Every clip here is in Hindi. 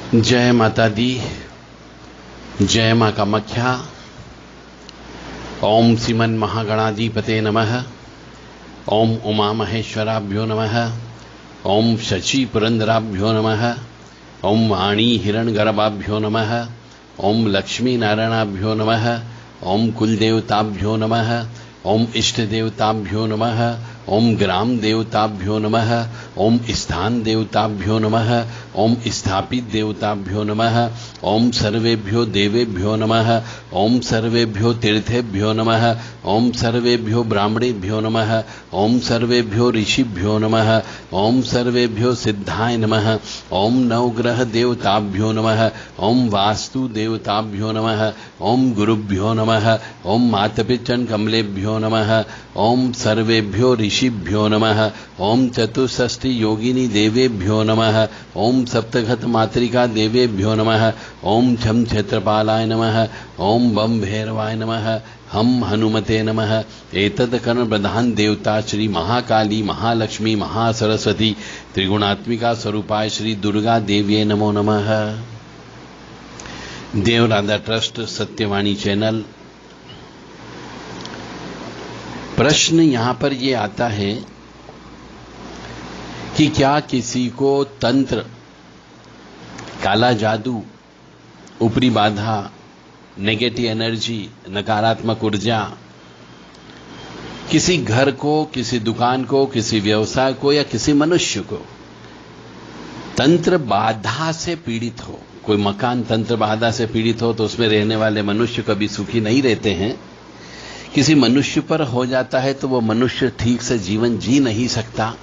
जय माता दी, जय मां कामाख्या। ओम श्रीमन महागणाधिपते नमः। ओम उमा महेश्वराभ्यो नमः। ओम शचि पुरंदराभ्यो नमः। ओम वाणी हिरण्यगर्भाभ्यो नमः। ओम लक्ष्मी नारायणाभ्यो नमः। ओम कुलदेवताभ्यो नमः। ओम इष्ट देवताभ्यो नमः। ओम ग्राम देवताभ्यो नमः। ओम स्थान देवताभ्यो नमः। ओम स्थापित देवताभ्यो नमः। ओम सर्वेभ्यो देवेभ्यो नमः। ओम सर्वेभ्यो तीर्थेभ्यो नमः। ओम सर्वेभ्यो ब्राह्मणेभ्यो नमः। ओम सर्वेभ्यो ऋषिभ्यो नमः। ओम सर्वेभ्यो सिद्धाय नमः। ओम नवग्रह देवताभ्यो नमः। ओम वास्तु देवताभ्यो नमः। ओम गुरुभ्यो नमः। ओम मातपितृ कमलेभ्यो नमः। ओम सर्वेभ्यो ऋषिभ्यो नमः। ओम चतुष्षष्टि योगिनी देवेभ्यो नमः। ओम सप्तघत मातृका देवेभ्यो नमः। ओम छम क्षेत्रपालाय नमः। ओम बम भैरवाय नमः। हम हनुमते नमः। एतद कर्ण प्रधान देवता श्री महाकाली महालक्ष्मी महासरस्वती त्रिगुणात्मिका स्वरूपाय श्री दुर्गा देव्ये नमो नमः। देव राधा ट्रस्ट सत्यवाणी चैनल। प्रश्न यहां पर यह आता है कि क्या किसी को तंत्र, काला जादू, ऊपरी बाधा, नेगेटिव एनर्जी, नकारात्मक ऊर्जा किसी घर को, किसी दुकान को, किसी व्यवसाय को या किसी मनुष्य को तंत्र बाधा से पीड़ित हो, कोई मकान तंत्र बाधा से पीड़ित हो तो उसमें रहने वाले मनुष्य कभी सुखी नहीं रहते हैं। किसी मनुष्य पर हो जाता है तो वो मनुष्य ठीक से जीवन जी नहीं सकता।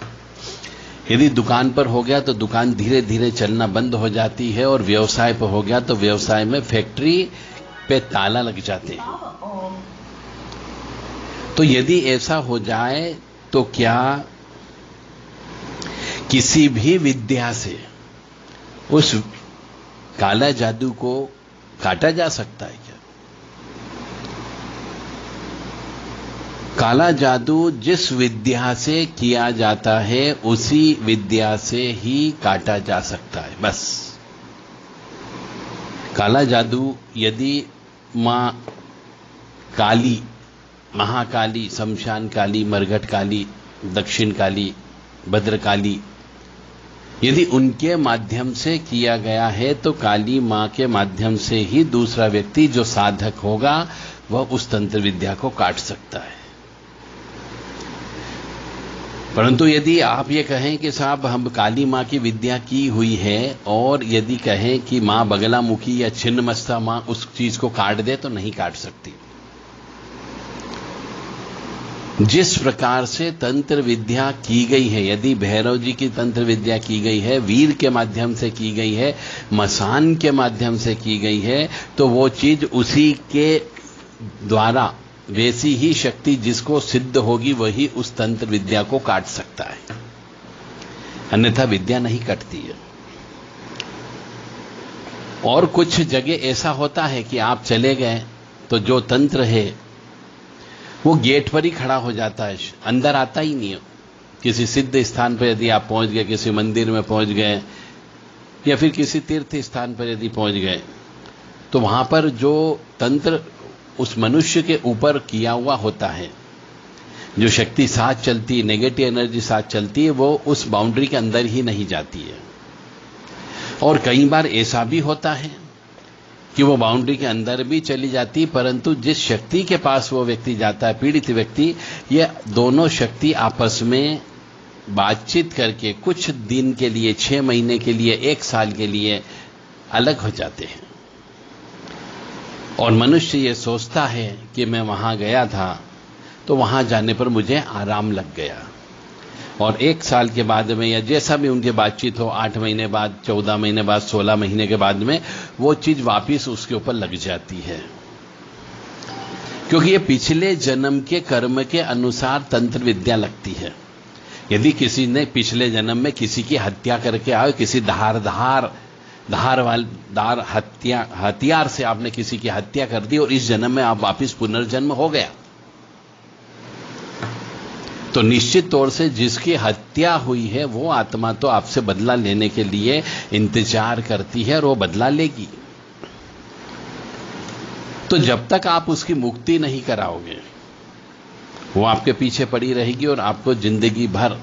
यदि दुकान पर हो गया तो दुकान धीरे धीरे चलना बंद हो जाती है, और व्यवसाय पर हो गया तो व्यवसाय में फैक्ट्री पे ताला लग जाते हैं। तो यदि ऐसा हो जाए तो क्या किसी भी विद्या से उस काला जादू को काटा जा सकता है क्या? काला जादू जिस विद्या से किया जाता है उसी विद्या से ही काटा जा सकता है, बस। काला जादू यदि मां काली, महाकाली, शमशान काली, मरघट काली, दक्षिण काली, भद्रकाली, यदि उनके माध्यम से किया गया है तो काली मां के माध्यम से ही दूसरा व्यक्ति जो साधक होगा वह उस तंत्र विद्या को काट सकता है। परंतु यदि आप ये कहें कि साहब हम काली मां की विद्या की हुई है, और यदि कहें कि मां बगलामुखी या छिन्नमस्ता मां उस चीज को काट दे, तो नहीं काट सकती। जिस प्रकार से तंत्र विद्या की गई है, यदि भैरव जी की तंत्र विद्या की गई है, वीर के माध्यम से की गई है, मसान के माध्यम से की गई है, तो वो चीज उसी के द्वारा वैसी ही शक्ति जिसको सिद्ध होगी वही उस तंत्र विद्या को काट सकता है, अन्यथा विद्या नहीं कटती है। और कुछ जगह ऐसा होता है कि आप चले गए तो जो तंत्र है वो गेट पर ही खड़ा हो जाता है, अंदर आता ही नहीं है। किसी सिद्ध स्थान पर यदि आप पहुंच गए, किसी मंदिर में पहुंच गए या फिर किसी तीर्थ स्थान पर यदि पहुंच गए, तो वहां पर जो तंत्र उस मनुष्य के ऊपर किया हुआ होता है, जो शक्ति साथ चलती है, नेगेटिव एनर्जी साथ चलती है, वो उस बाउंड्री के अंदर ही नहीं जाती है। और कई बार ऐसा भी होता है कि वो बाउंड्री के अंदर भी चली जाती, परंतु जिस शक्ति के पास वो व्यक्ति जाता है, पीड़ित व्यक्ति, ये दोनों शक्ति आपस में बातचीत करके कुछ दिन के लिए, 6 महीने के लिए, 1 साल के लिए अलग हो जाते हैं। और मनुष्य ये सोचता है कि मैं वहां गया था तो वहां जाने पर मुझे आराम लग गया, और 1 साल के बाद में या जैसा भी उनकी बातचीत हो, 8 महीने बाद, 14 महीने बाद, 16 महीने के बाद में वो चीज वापिस उसके ऊपर लग जाती है, क्योंकि ये पिछले जन्म के कर्म के अनुसार तंत्र विद्या लगती है। यदि किसी ने पिछले जन्म में किसी की हत्या करके आए, किसी हथियार से आपने किसी की हत्या कर दी और इस जन्म में आप वापिस पुनर्जन्म हो गया, तो निश्चित तौर से जिसकी हत्या हुई है वो आत्मा तो आपसे बदला लेने के लिए इंतजार करती है और वो बदला लेगी। तो जब तक आप उसकी मुक्ति नहीं कराओगे वो आपके पीछे पड़ी रहेगी और आपको जिंदगी भर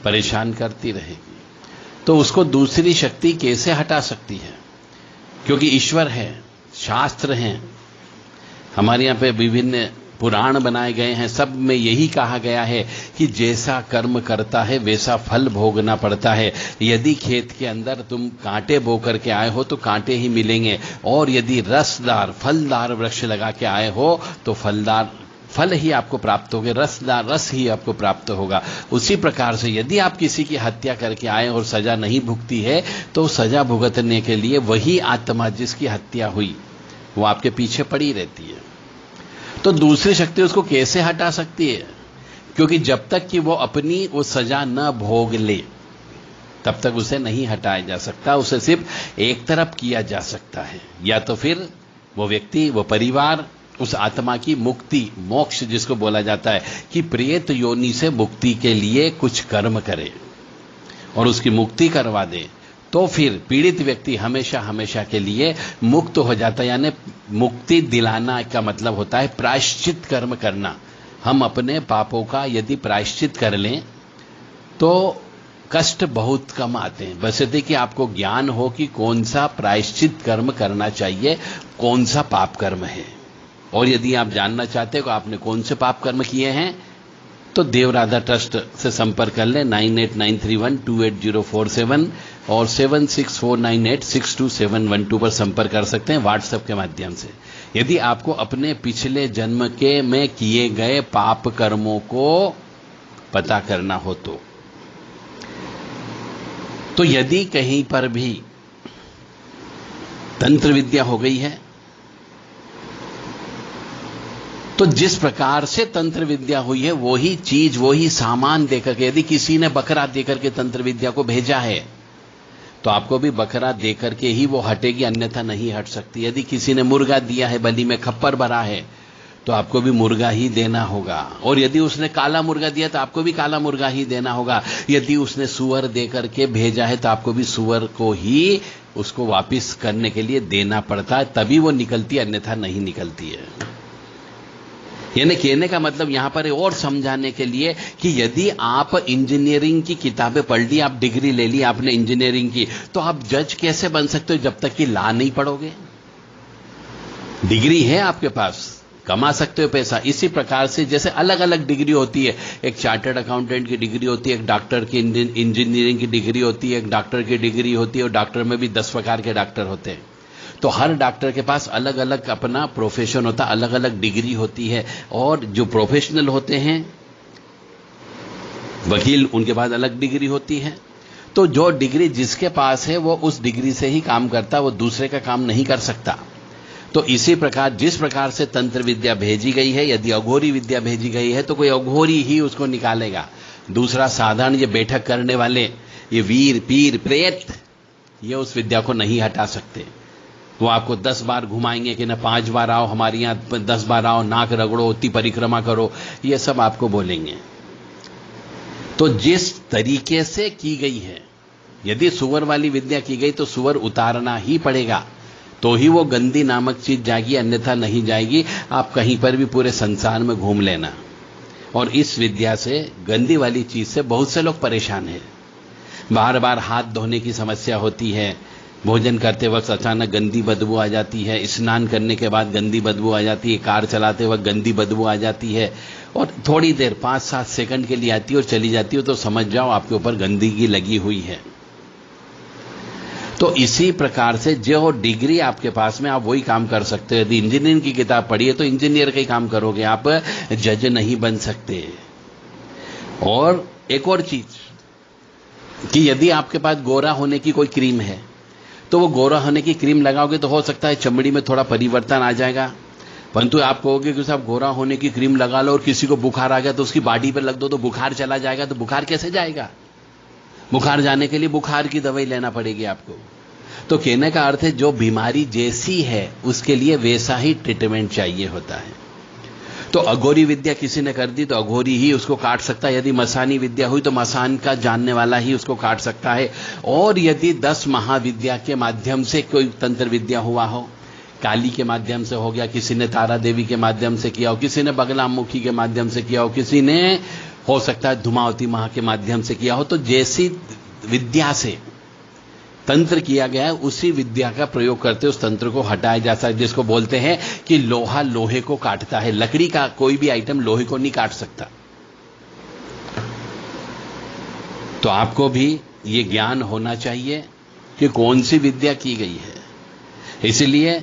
परेशान करती रहेगी। तो उसको दूसरी शक्ति कैसे हटा सकती है? क्योंकि ईश्वर है, शास्त्र हैं, हमारे यहाँ पे विभिन्न पुराण बनाए गए हैं, सब में यही कहा गया है कि जैसा कर्म करता है वैसा फल भोगना पड़ता है। यदि खेत के अंदर तुम कांटे बो करके आए हो तो कांटे ही मिलेंगे, और यदि रसदार फलदार वृक्ष लगा के आए हो तो फलदार फल ही आपको प्राप्त होगा, रसदार रस ही आपको प्राप्त होगा। उसी प्रकार से यदि आप किसी की हत्या करके आए और सजा नहीं भुगती है तो सजा भुगतने के लिए वही आत्मा जिसकी हत्या हुई वो आपके पीछे पड़ी रहती है। तो दूसरी शक्ति उसको कैसे हटा सकती है? क्योंकि जब तक कि वो अपनी वो सजा न भोग ले तब तक उसे नहीं हटाया जा सकता। उसे सिर्फ एक तरफ किया जा सकता है, या तो फिर वो व्यक्ति, वो परिवार उस आत्मा की मुक्ति, मोक्ष जिसको बोला जाता है, कि प्रेत योनि से मुक्ति के लिए कुछ कर्म करे और उसकी मुक्ति करवा दे, तो फिर पीड़ित व्यक्ति हमेशा हमेशा के लिए मुक्त हो जाता है। यानी मुक्ति दिलाना का मतलब होता है प्रायश्चित कर्म करना। हम अपने पापों का यदि प्रायश्चित कर लें तो कष्ट बहुत कम आते हैं, बशर्ते कि आपको ज्ञान हो कि कौन सा प्रायश्चित कर्म करना चाहिए, कौन सा पाप कर्म है। और यदि आप जानना चाहते हो कि आपने कौन से पाप कर्म किए हैं तो देवराधा ट्रस्ट से संपर्क कर लें 9893128047 और 7649862712 पर संपर्क कर सकते हैं व्हाट्सएप के माध्यम से। यदि आपको अपने पिछले जन्म के में किए गए पाप कर्मों को पता करना हो तो यदि कहीं पर भी तंत्र विद्या हो गई है तो जिस प्रकार से तंत्र विद्या हुई है वही चीज, वही सामान देकर के, यदि किसी ने बकरा देकर के तंत्र विद्या को भेजा है तो आपको भी बकरा देकर के ही वो हटेगी, अन्यथा नहीं हट सकती। यदि किसी ने मुर्गा दिया है, बलि में खप्पर भरा है, तो आपको भी मुर्गा ही देना होगा। और यदि उसने काला मुर्गा दिया तो आपको भी काला मुर्गा ही देना होगा। यदि उसने सुअर देकर के भेजा है तो आपको भी सुअर को ही उसको वापिस करने के लिए देना पड़ता है, तभी वो निकलती है, अन्यथा नहीं निकलती है। यानी कहने का मतलब यहां पर और समझाने के लिए कि यदि आप इंजीनियरिंग की किताबें पढ़ ली, आप डिग्री ले ली आपने इंजीनियरिंग की, तो आप जज कैसे बन सकते हो जब तक कि लॉ नहीं पढ़ोगे? डिग्री है आपके पास, कमा सकते हो पैसा। इसी प्रकार से जैसे अलग अलग डिग्री होती है, एक चार्टर्ड अकाउंटेंट की डिग्री होती है, एक डॉक्टर की इंजीनियरिंग की डिग्री होती है, एक डॉक्टर की डिग्री होती है, और डॉक्टर में भी 10 प्रकार के डॉक्टर होते हैं। तो हर डॉक्टर के पास अलग अलग अपना प्रोफेशन होता है, अलग अलग डिग्री होती है। और जो प्रोफेशनल होते हैं वकील, उनके पास अलग डिग्री होती है। तो जो डिग्री जिसके पास है वो उस डिग्री से ही काम करता, वो दूसरे का काम नहीं कर सकता। तो इसी प्रकार जिस प्रकार से तंत्र विद्या भेजी गई है, यदि अघोरी विद्या भेजी गई है तो कोई अघोरी ही उसको निकालेगा। दूसरा साधारण ये बैठक करने वाले, ये वीर पीर प्रेत, ये उस विद्या को नहीं हटा सकते। वो आपको 10 बार घुमाएंगे कि ना 5 बार आओ हमारे यहां, 10 बार आओ, नाक रगड़ो, होती परिक्रमा करो, ये सब आपको बोलेंगे। तो जिस तरीके से की गई है, यदि सुअर वाली विद्या की गई तो सुअर उतारना ही पड़ेगा, तो ही वो गंदी नामक चीज जाएगी, अन्यथा नहीं जाएगी। आप कहीं पर भी पूरे संसार में घूम लेना। और इस विद्या से, गंदी वाली चीज से बहुत से लोग परेशान हैं। बार बार हाथ धोने की समस्या होती है, भोजन करते वक्त अचानक गंदी बदबू आ जाती है, स्नान करने के बाद गंदी बदबू आ जाती है, कार चलाते वक्त गंदी बदबू आ जाती है, और थोड़ी देर 5-7 सेकंड के लिए आती है और चली जाती है, तो समझ जाओ आपके ऊपर गंदगी लगी हुई है। तो इसी प्रकार से जो डिग्री आपके पास में, आप वही काम कर सकते हो। यदि इंजीनियरिंग की किताब पढ़ी है तो इंजीनियर का ही काम करोगे, आप जज नहीं बन सकते। और एक और चीज कि यदि आपके पास गोरा होने की कोई क्रीम है तो वो गोरा होने की क्रीम लगाओगे तो हो सकता है चमड़ी में थोड़ा परिवर्तन आ जाएगा, परंतु आप कहोगे कि साहब गोरा होने की क्रीम लगा लो और किसी को बुखार आ गया तो उसकी बॉडी पर लग दो तो बुखार चला जाएगा, तो बुखार कैसे जाएगा? बुखार जाने के लिए बुखार की दवाई लेना पड़ेगी आपको। तो कहने का अर्थ है जो बीमारी जैसी है उसके लिए वैसा ही ट्रीटमेंट चाहिए होता है। तो अघोरी विद्या किसी ने कर दी तो अघोरी ही उसको काट सकता है। यदि मसानी विद्या हुई तो मसान का जानने वाला ही उसको काट सकता है। और यदि 10 महाविद्या के माध्यम से कोई तंत्र विद्या हुआ हो, काली के माध्यम से हो गया, किसी ने तारा देवी के माध्यम से किया हो, किसी ने बगलामुखी के माध्यम से किया हो, किसी ने हो सकता है धुमावती माह के माध्यम से किया हो, तो जैसी विद्या से तंत्र किया गया है उसी विद्या का प्रयोग करते उस तंत्र को हटाया जा सकता है, जिसको बोलते हैं कि लोहा लोहे को काटता है। लकड़ी का कोई भी आइटम लोहे को नहीं काट सकता। तो आपको भी ये ज्ञान होना चाहिए कि कौन सी विद्या की गई है। इसलिए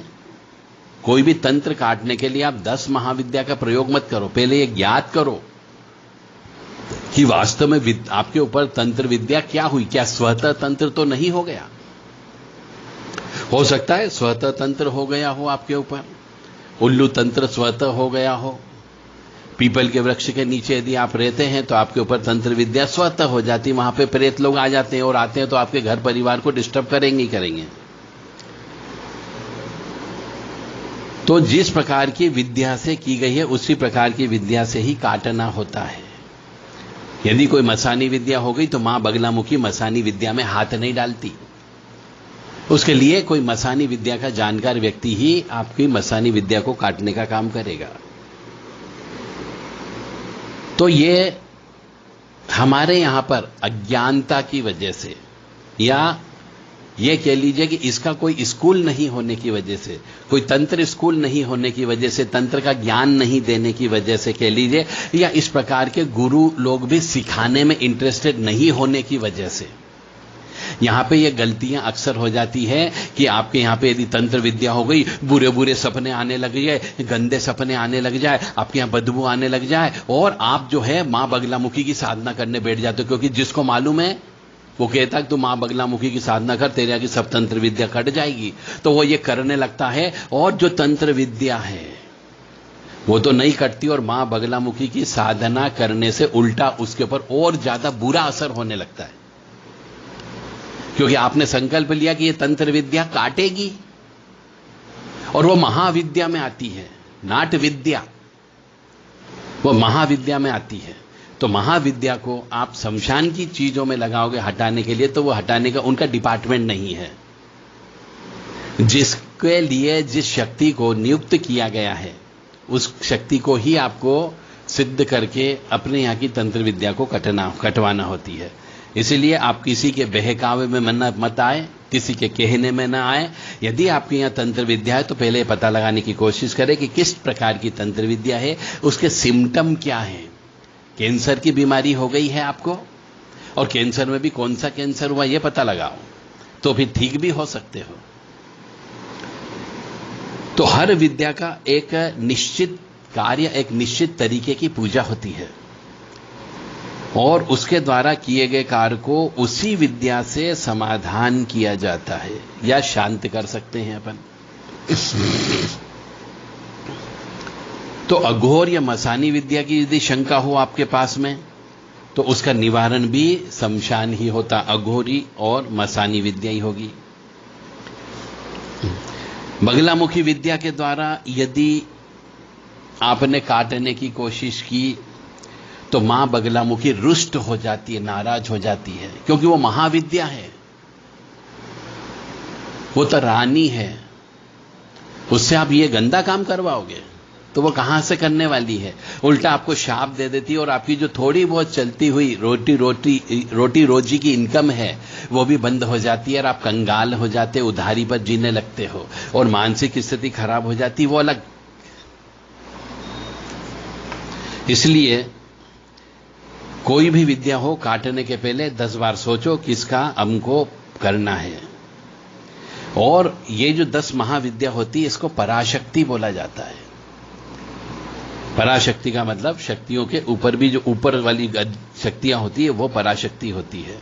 कोई भी तंत्र काटने के लिए आप 10 महाविद्या का प्रयोग मत करो। पहले ये ज्ञात करो कि वास्तव में आपके ऊपर तंत्र विद्या क्या हुई। क्या स्वतः तंत्र तो नहीं हो गया? हो सकता है स्वतः तंत्र हो गया हो आपके ऊपर, उल्लू तंत्र स्वतः हो गया हो। पीपल के वृक्ष के नीचे यदि आप रहते हैं तो आपके ऊपर तंत्र विद्या स्वतः हो जाती। वहां पे प्रेत लोग आ जाते हैं और आते हैं तो आपके घर परिवार को डिस्टर्ब करेंगे ही करेंगे। तो जिस प्रकार की विद्या से की गई है उसी प्रकार की विद्या से ही काटना होता है। यदि कोई मसानी विद्या हो गई तो मां बगलामुखी मसानी विद्या में हाथ नहीं डालती। उसके लिए कोई मसानी विद्या का जानकार व्यक्ति ही आपकी मसानी विद्या को काटने का काम करेगा। तो ये हमारे यहां पर अज्ञानता की वजह से, या ये कह लीजिए कि इसका कोई स्कूल नहीं होने की वजह से, कोई तंत्र स्कूल नहीं होने की वजह से, तंत्र का ज्ञान नहीं देने की वजह से कह लीजिए, या इस प्रकार के गुरु लोग भी सिखाने में इंटरेस्टेड नहीं होने की वजह से यहां पे ये गलतियां अक्सर हो जाती है कि आपके यहां पे यदि तंत्र विद्या हो गई, बुरे बुरे सपने आने लग जाए, गंदे सपने आने लग जाए, आपके यहां बदबू आने लग जाए और आप जो है मां बगलामुखी की साधना करने बैठ जाते हो। क्योंकि जिसको मालूम है वो कहता है कि तू मां बगलामुखी की साधना कर, तेरे की सब तंत्र विद्या कट जाएगी। तो वो ये करने लगता है और जो तंत्र विद्या है वो तो नहीं कटती और मां बगलामुखी की साधना करने से उल्टा उसके ऊपर और ज्यादा बुरा असर होने लगता है। क्योंकि आपने संकल्प लिया कि ये तंत्र विद्या काटेगी और वो महाविद्या में आती है, नाट विद्या वो महाविद्या में आती है। तो महाविद्या को आप शमशान की चीजों में लगाओगे हटाने के लिए, तो वो हटाने का उनका डिपार्टमेंट नहीं है। जिसके लिए जिस शक्ति को नियुक्त किया गया है उस शक्ति को ही आपको सिद्ध करके अपने यहां की तंत्र विद्या को कटवाना होती है। इसीलिए आप किसी के बहकावे में मत आए, किसी के कहने में ना आए। यदि आपके यहां तंत्र विद्या है तो पहले पता लगाने की कोशिश करें कि किस प्रकार की तंत्र विद्या है, उसके सिम्टम क्या है। कैंसर की बीमारी हो गई है आपको और कैंसर में भी कौन सा कैंसर हुआ यह पता लगाओ, तो फिर ठीक भी हो सकते हो। तो हर विद्या का एक निश्चित कार्य, एक निश्चित तरीके की पूजा होती है और उसके द्वारा किए गए कार्य को उसी विद्या से समाधान किया जाता है या शांत कर सकते हैं अपन। तो अघोर या मसानी विद्या की यदि शंका हो आपके पास में तो उसका निवारण भी शमशान ही होता, अघोरी और मसानी विद्या ही होगी। बगलामुखी विद्या के द्वारा यदि आपने काटने की कोशिश की तो मां बगलामुखी रुष्ट हो जाती है, नाराज हो जाती है, क्योंकि वो महाविद्या है, वो तो रानी है। उससे आप ये गंदा काम करवाओगे तो वो कहां से करने वाली है। उल्टा आपको शाप दे देती है और आपकी जो थोड़ी बहुत चलती हुई रोटी रोजी की इनकम है वो भी बंद हो जाती है और आप कंगाल हो जाते, उधारी पर जीने लगते हो और मानसिक स्थिति खराब हो जाती, वो अलग। इसलिए कोई भी विद्या हो, काटने के पहले 10 बार सोचो किसका हमको करना है। और ये जो 10 महाविद्या होती है इसको पराशक्ति बोला जाता है। पराशक्ति का मतलब शक्तियों के ऊपर भी जो ऊपर वाली शक्तियां होती है वो पराशक्ति होती है।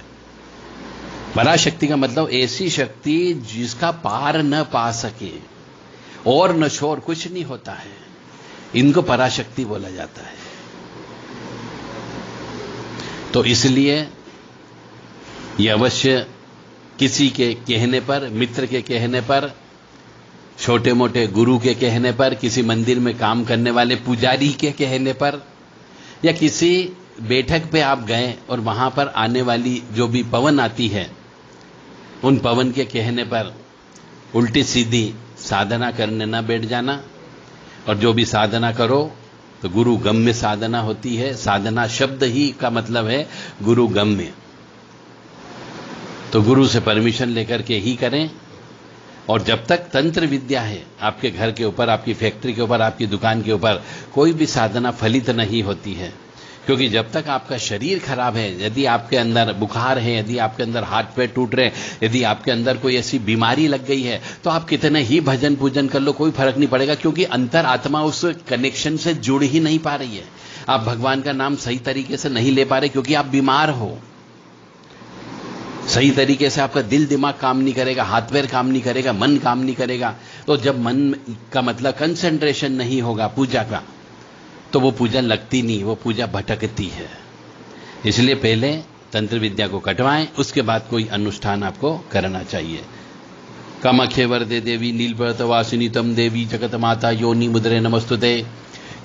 पराशक्ति का मतलब ऐसी शक्ति जिसका पार न पा सके और न छोर कुछ नहीं होता है, इनको पराशक्ति बोला जाता है। तो इसलिए यह अवश्य किसी के कहने पर, मित्र के कहने पर, छोटे मोटे गुरु के कहने पर, किसी मंदिर में काम करने वाले पुजारी के कहने पर, या किसी बैठक पे आप गए और वहां पर आने वाली जो भी पवन आती है उन पवन के कहने पर उल्टी सीधी साधना करने ना बैठ जाना। और जो भी साधना करो तो गुरु गम्य साधना होती है। साधना शब्द ही का मतलब है गुरु गम्य। तो गुरु से परमिशन लेकर के ही करें। और जब तक तंत्र विद्या है आपके घर के ऊपर, आपकी फैक्ट्री के ऊपर, आपकी दुकान के ऊपर, कोई भी साधना फलित नहीं होती है। क्योंकि जब तक आपका शरीर खराब है, यदि आपके अंदर बुखार है, यदि आपके अंदर हाथ पैर टूट रहे हैं, यदि आपके अंदर कोई ऐसी बीमारी लग गई है, तो आप कितने ही भजन पूजन कर लो, कोई फर्क नहीं पड़ेगा। क्योंकि अंतर आत्मा उस कनेक्शन से जुड़ ही नहीं पा रही है। आप भगवान का नाम सही तरीके से नहीं ले पा रहे क्योंकि आप बीमार हो। सही तरीके से आपका दिल दिमाग काम नहीं करेगा, हाथ पैर काम नहीं करेगा, मन काम नहीं करेगा। तो जब मन का मतलब कंसंट्रेशन नहीं होगा पूजा का, तो वो पूजा लगती नहीं, वो पूजा भटकती है। इसलिए पहले तंत्र विद्या को कटवाएं, उसके बाद कोई अनुष्ठान आपको करना चाहिए। कामाख्ये वरदे देवी नीलपर्वत वासिनी तम देवी जगत माता योनि मुद्रे नमस्तुते।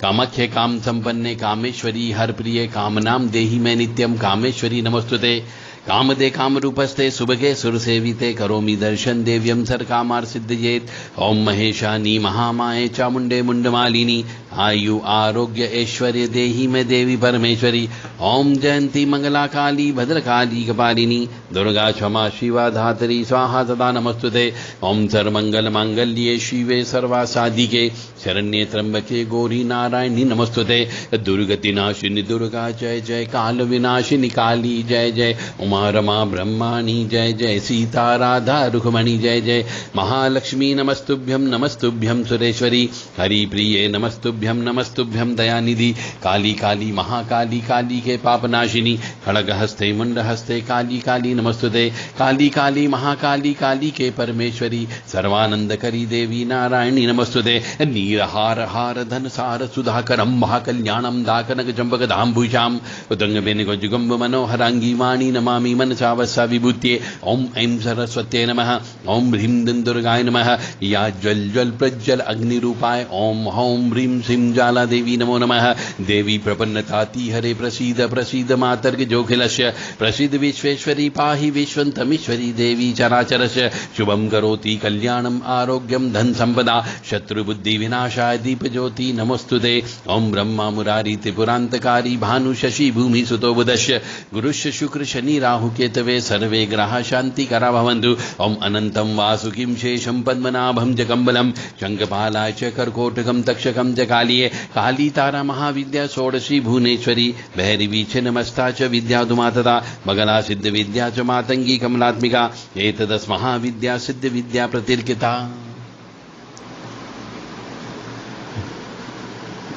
कामाख्ये काम संपन्ने कामेश्वरी हर प्रिय कामनाम देहि में नित्यम कामेश्वरी नमस्तुते। कामदे काम रूपस्ते सुभगे सुरसेविते करोमि दर्शन देव्यम सर कामार सिद्धयेत। ओम महेशानी महामाये चामुंडे मुंडमालिनी आयु आरोग्य ऐश्वर्य देहि में देवी परमेश्वरी। ओम जयंती मंगला काली भद्रकाली कपालिनी दुर्गा क्षमा शिवा धात्री स्वाहा सदा नमस्तुते। ओम सर्वमंगल मांगल्ये शिवे सर्वासाधिके शरण्ये त्र्यंबके गौरी नारायणी नमस्तुते। दुर्गति नाशिनी दुर्गा जय जय, काल विनाशिनी काली जय जय, उमा रमा ब्रह्माणी जय जय, सीता राधा रुक्मणी जय जय, महालक्ष्मी नमस्तुभ्यम सुरेश्वरी, हरि प्रिये नमस्तुभ्यम दयानिधि, काली काली महाकाली काली के पापनाशिनी, खड़ग हस्ते मुंड हस्ते काली काली नमस्तुते। काली काली महाकाली काली के परमेश्वरी, सर्वानंद करी देवी नारायणी नमस्तुते। नीरहार हार धन सार सुधाकरम महाकल्याणम दाकनक चंपक धामभूषाम उदंग बेनिको जुगम्ब मनोहरांगी वाणी नमामि मनसा वसा विभूत्ये। ओम ऐं सरस्वत्यै नमः। ओम ह्रीं दुं दुर्गाय नमः। या ज्वल ज्वल प्रज्वल अग्निरूपाय ओम हौं ह्रीं श्रीं ज्वाला देवी नमो नमः। देवी प्रपन्नताति हरे प्रसीद प्रसीद मातर्ग जोखिलस्य प्रसीद विश्वेश्वरी पाहि विश्वन्तमीश्वरी देवी चराचरस्य। शुभं करोति कल्याणम आरोग्यम धन संपदा शत्रुबुद्धि विनाशाय दीप ज्योति नमोस्तुते। ओम ब्रह्मा मुरारी त्रिपुरांतकारी भानु शशि भूमि सुतो बुधस्य गुरुश्च शुक्र शनि राहु केतवे सर्वे ग्रहा शांति करा भवन्तु। ओम अनंतम वासुकिं शेषम पद्मनाभं च कम्बलम शंखपालाय च कर्कोटकं तक्षकं च कालिये। काली तारा महाविद्या षोडशी भुवनेश्वरी भैरवी च नमस्ता च विद्याधुमा तथा मगला सिद्ध विद्या च मातंगी कमलात्मिका। एतदस् महाविद्या सिद्ध विद्या प्रतिर्किता।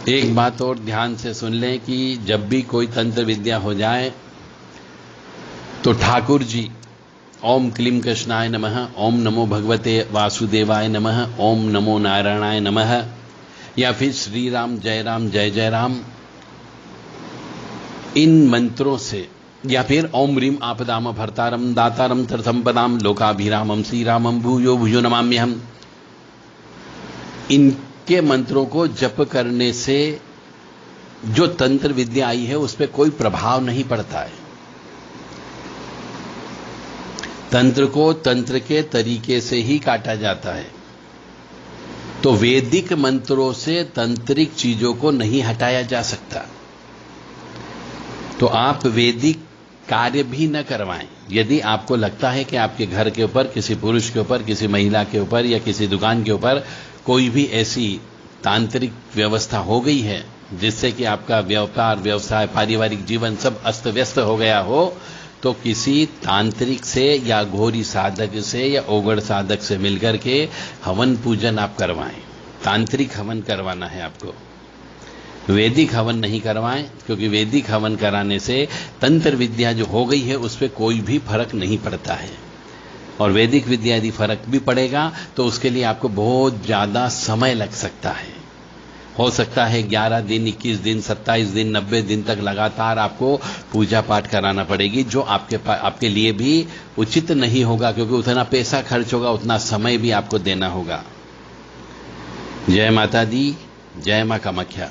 एक बात और ध्यान से सुन लें कि जब भी कोई तंत्र विद्या हो जाए तो ठाकुर जी ओम क्लीं कृष्णाय नमः, ओम नमो भगवते वासुदेवाय नमः, ओम नमो नारायणाय नमः, या फिर श्री राम जय जय राम, इन मंत्रों से, या फिर ओम ह्रीं आपदाम भर्तारम दातारम तर्थंपदाम लोकाभिरामम श्री रामम भूयो भूयो नमाम्यहम्। इनके मंत्रों को जप करने से जो तंत्र विद्या आई है उस पर कोई प्रभाव नहीं पड़ता है। तंत्र को तंत्र के तरीके से ही काटा जाता है। तो वैदिक मंत्रों से तंत्रिक चीजों को नहीं हटाया जा सकता। तो आप वैदिक कार्य भी न करवाएं। यदि आपको लगता है कि आपके घर के ऊपर, किसी पुरुष के ऊपर, किसी महिला के ऊपर या किसी दुकान के ऊपर कोई भी ऐसी तांत्रिक व्यवस्था हो गई है जिससे कि आपका व्यापार, व्यवसाय, पारिवारिक जीवन सब अस्त व्यस्त हो गया हो, तो किसी तांत्रिक से या घोरी साधक से या ओगड़ साधक से मिलकर के हवन पूजन आप करवाएं। तांत्रिक हवन करवाना है आपको, वैदिक हवन नहीं करवाएं, क्योंकि वैदिक हवन कराने से तंत्र विद्या जो हो गई है उस पर कोई भी फर्क नहीं पड़ता है। और वैदिक विद्या यदि फर्क भी पड़ेगा तो उसके लिए आपको बहुत ज्यादा समय लग सकता है। हो सकता है 11 दिन, 21 दिन, 27 दिन, 90 दिन तक लगातार आपको पूजा पाठ कराना पड़ेगी, जो आपके लिए भी उचित नहीं होगा, क्योंकि उतना पैसा खर्च होगा, उतना समय भी आपको देना होगा। जय माता दी, जय माँ कामाख्या।